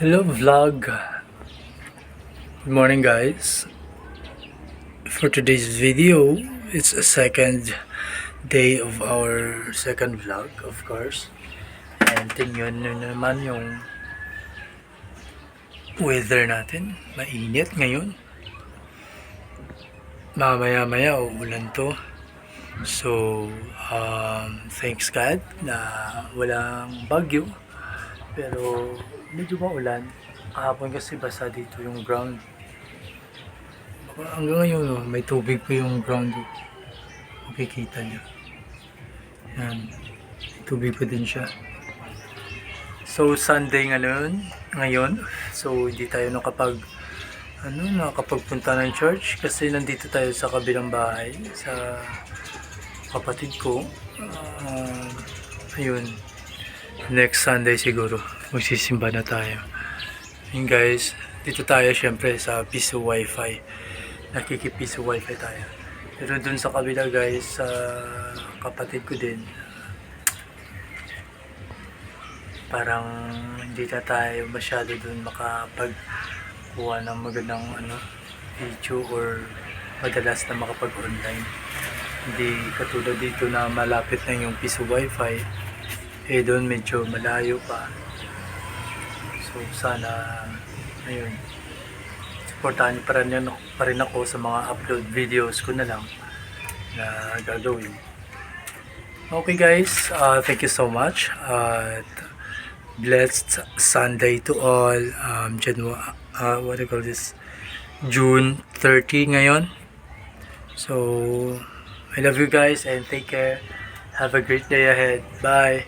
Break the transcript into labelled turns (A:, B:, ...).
A: Hello vlog. Good morning guys. For today's video, it's a second day of our second vlog, of course. And tingnan nyo naman yung weather natin. Mainit ngayon. Mamaya-maya uulan to. So, thanks God na walang bagyo. Pero medyo maulan. Kahapon kasi basa dito yung ground. Hanggang ngayon, oh, may tubig pa yung ground. Makikita nyo. Yan. Tubig pa din siya. So, Sunday ngayon. So, hindi tayo nakapagpunta ng church kasi nandito tayo sa kabilang bahay sa kapatid ko. Ayun. Next Sunday siguro magsisimba na tayo. Yun guys, dito tayo syempre sa Piso Wi-Fi. Nakikipiso Wi-Fi tayo. Pero dun sa kabila guys, sa kapatid ko din, parang hindi na tayo masyado dun makapagkuha ng magandang video or madalas na makapag-online. Hindi katulad dito na malapit lang yung Piso Wi-Fi. Doon medyo malayo pa. So sana ayun, supportahan pa rin ako sa mga upload videos ko na lang na gagawin. Okay guys, thank you so much at blessed Sunday to all. June 30 ngayon. So I love you guys and take care. Have a great day ahead. Bye.